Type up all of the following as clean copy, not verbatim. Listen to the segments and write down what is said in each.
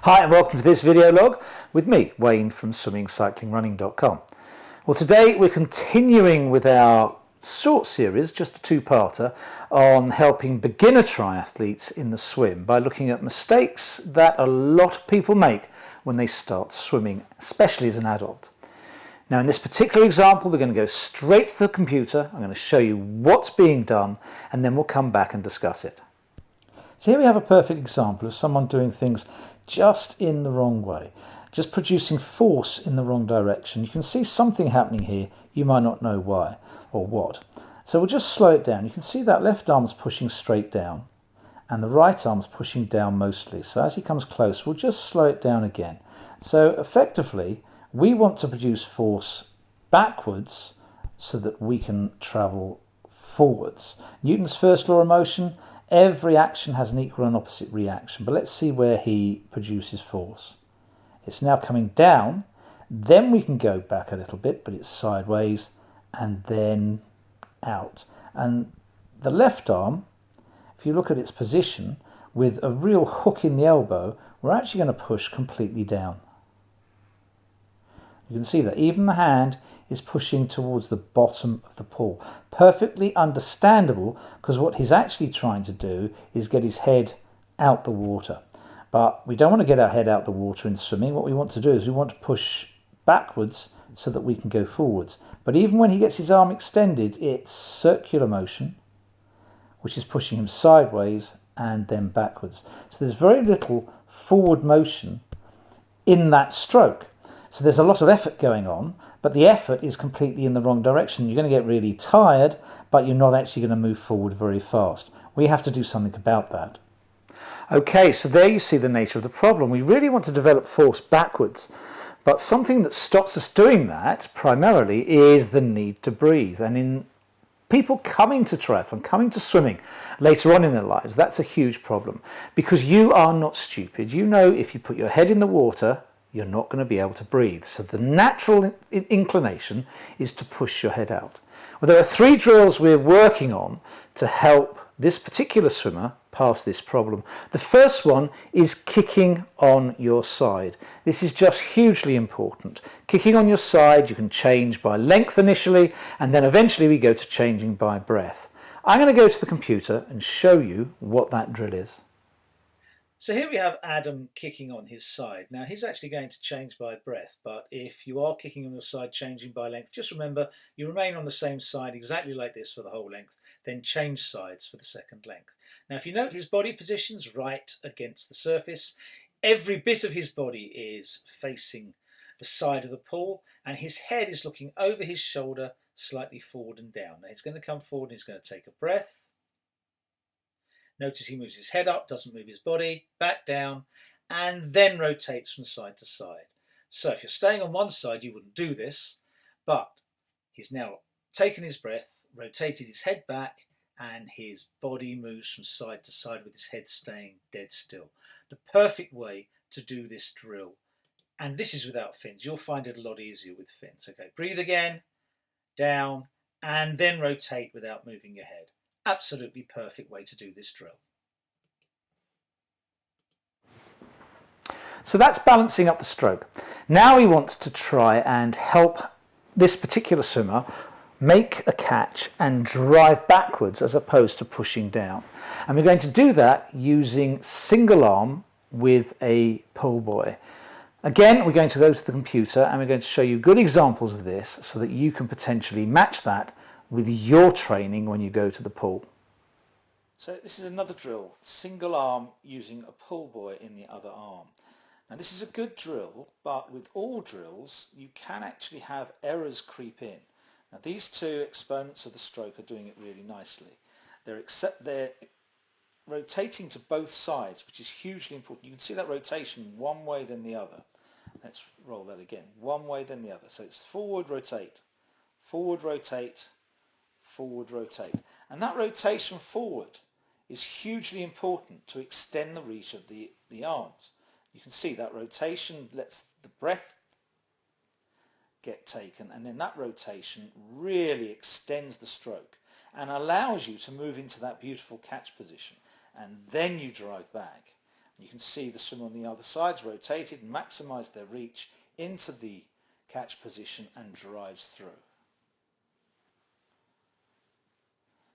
Hi and welcome to this video log with me, Wayne from swimmingcyclingrunning.com. Well, today we're continuing with our short series, just a two-parter, on helping beginner triathletes in the swim by looking at mistakes that a lot of people make when they start swimming, especially as an adult. Now in this particular example, we're going to go straight to the computer. I'm going to show you what's being done and then we'll come back and discuss it. So here we have a perfect example of someone doing things just in the wrong way, just producing force in the wrong direction. You can see something happening here. You might not know why or what. So we'll just slow it down. You can see that left arm's pushing straight down and the right arm's pushing down mostly. So as he comes close, we'll just slow it down again. So effectively, we want to produce force backwards so that we can travel forwards. Newton's first law of motion, every action has an equal and opposite reaction, but let's see where he produces force. It's now coming down, then we can go back a little bit, but it's sideways and then out. And the left arm, if you look at its position, with a real hook in the elbow, we're actually going to push completely down. You can see that even the hand is pushing towards the bottom of the pool. Perfectly understandable, because what he's actually trying to do is get his head out the water. But we don't want to get our head out the water in swimming. What we want to do is we want to push backwards so that we can go forwards. But even when he gets his arm extended, it's circular motion, which is pushing him sideways and then backwards. So there's very little forward motion in that stroke. So there's a lot of effort going on, but the effort is completely in the wrong direction. You're going to get really tired, but you're not actually going to move forward very fast. We have to do something about that. Okay, so there you see the nature of the problem. We really want to develop force backwards, but something that stops us doing that primarily is the need to breathe. And in people coming to triathlon, coming to swimming later on in their lives, that's a huge problem because you are not stupid. You know if you put your head in the water, you're not going to be able to breathe. So the natural inclination is to push your head out. Well, there are three drills we're working on to help this particular swimmer pass this problem. The first one is kicking on your side. This is just hugely important. Kicking on your side, you can change by length initially, and then eventually we go to changing by breath. I'm going to go to the computer and show you what that drill is. So here we have Adam kicking on his side. Now he's actually going to change by breath, but if you are kicking on your side, changing by length, just remember you remain on the same side exactly like this for the whole length, then change sides for the second length. Now if you note his body position's right against the surface, every bit of his body is facing the side of the pool and his head is looking over his shoulder slightly forward and down. Now he's going to come forward and he's going to take a breath. Notice he moves his head up, doesn't move his body, back down, and then rotates from side to side. So if you're staying on one side, you wouldn't do this, but he's now taken his breath, rotated his head back, and his body moves from side to side with his head staying dead still. The perfect way to do this drill. And this is without fins. You'll find it a lot easier with fins. Okay, breathe again, down, and then rotate without moving your head. Absolutely perfect way to do this drill. So that's balancing up the stroke. Now we want to try and help this particular swimmer make a catch and drive backwards as opposed to pushing down. And we're going to do that using single arm with a pull buoy. Again, we're going to go to the computer and we're going to show you good examples of this so that you can potentially match that with your training when you go to the pool. So this is another drill, single arm using a pull buoy in the other arm. Now this is a good drill, but with all drills you can actually have errors creep in. Now these two exponents of the stroke are doing it really nicely. They're rotating to both sides, which is hugely important. You can see that rotation one way then the other. Let's roll that again, one way then the other. So it's forward rotate, forward rotate, forward rotate. And that rotation forward is hugely important to extend the reach of the arms. You can see that rotation lets the breath get taken, and then that rotation really extends the stroke and allows you to move into that beautiful catch position, and then you drive back. You can see the swimmer on the other side's rotated and maximised their reach into the catch position and drives through.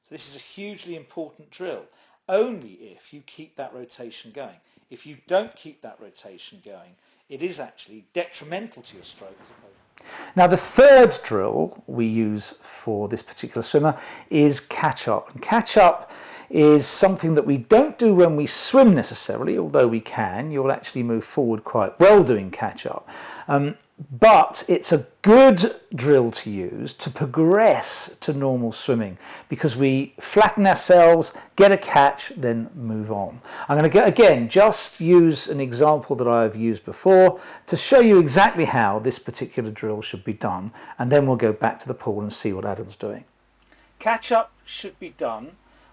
So this is a hugely important drill, only if you keep that rotation going. If you don't keep that rotation going, it is actually detrimental to your stroke. Now the third drill we use for this particular swimmer is catch up. And catch up is something that we don't do when we swim necessarily, although we can. You'll actually move forward quite well doing catch up. But it's a good drill to use to progress to normal swimming, because we flatten ourselves, get a catch, then move on. I'm going to again just use an example that I've used before to show you exactly how this particular drill should be done, and then we'll go back to the pool and see what Adam's doing. Catch up should be done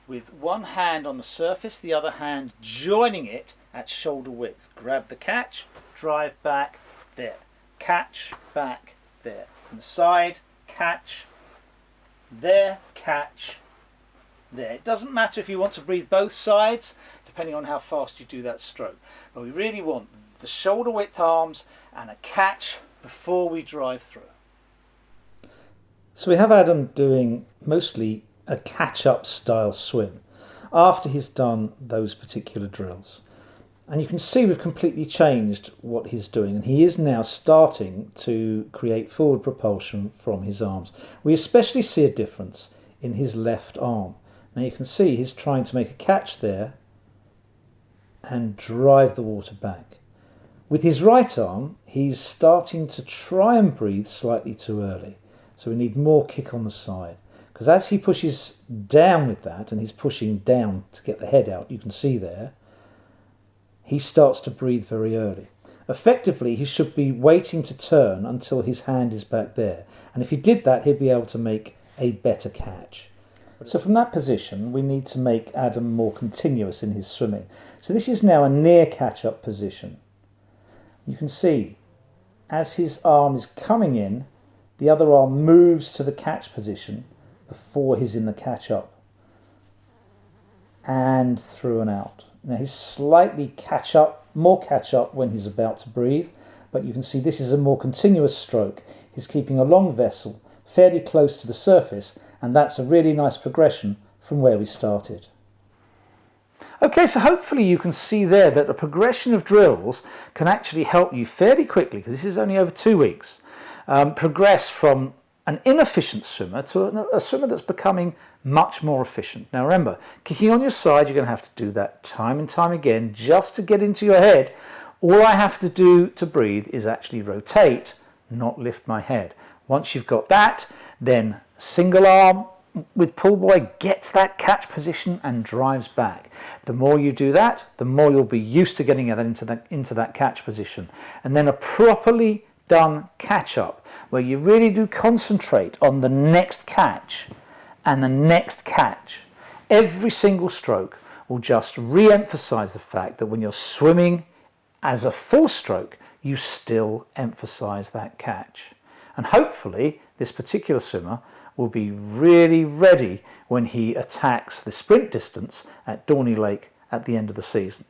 with one hand on the surface, the other hand joining it at shoulder width. Grab the catch, drive back, there. Catch, back, there. From the side, catch, there, catch, there. It doesn't matter if you want to breathe both sides, depending on how fast you do that stroke. But we really want the shoulder width arms and a catch before we drive through. So we have Adam doing mostly a catch-up style swim after he's done those particular drills. And you can see we've completely changed what he's doing, and he is now starting to create forward propulsion from his arms. We especially see a difference in his left arm. Now you can see he's trying to make a catch there and drive the water back. With his right arm, he's starting to try and breathe slightly too early. So we need more kick on the side, because as he pushes down with that, and he's pushing down to get the head out, you can see there, he starts to breathe very early. Effectively, he should be waiting to turn until his hand is back there. And if he did that, he'd be able to make a better catch. So from that position, we need to make Adam more continuous in his swimming. So this is now a near catch-up position. You can see, as his arm is coming in, the other arm moves to the catch position before he's in the catch-up. And through and out. Now he's slightly more catch up when he's about to breathe, but you can see this is a more continuous stroke. He's keeping a long vessel fairly close to the surface, and that's a really nice progression from where we started. Okay, so hopefully you can see there that the progression of drills can actually help you fairly quickly, because this is only over 2 weeks, progress from an inefficient swimmer to a swimmer that's becoming much more efficient. Now remember, kicking on your side, you're going to have to do that time and time again just to get into your head. All I have to do to breathe is actually rotate, not lift my head. Once you've got that, then single arm with pull buoy gets that catch position and drives back. The more you do that, the more you'll be used to getting into that catch position. And then a properly done catch up, where you really do concentrate on the next catch and the next catch. Every single stroke will just re-emphasize the fact that when you're swimming as a full stroke, you still emphasize that catch. And hopefully this particular swimmer will be really ready when he attacks the sprint distance at Dorney Lake at the end of the season.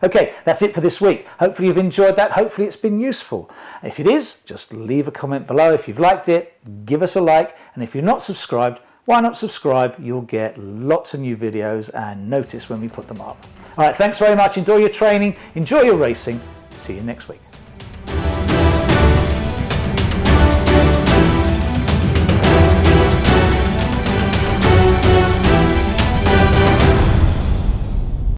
Okay, that's it for this week. Hopefully you've enjoyed that. Hopefully it's been useful. If it is, just leave a comment below. If you've liked it, give us a like. And if you're not subscribed, why not subscribe? You'll get lots of new videos and notice when we put them up. All right, thanks very much. Enjoy your training. Enjoy your racing. See you next week.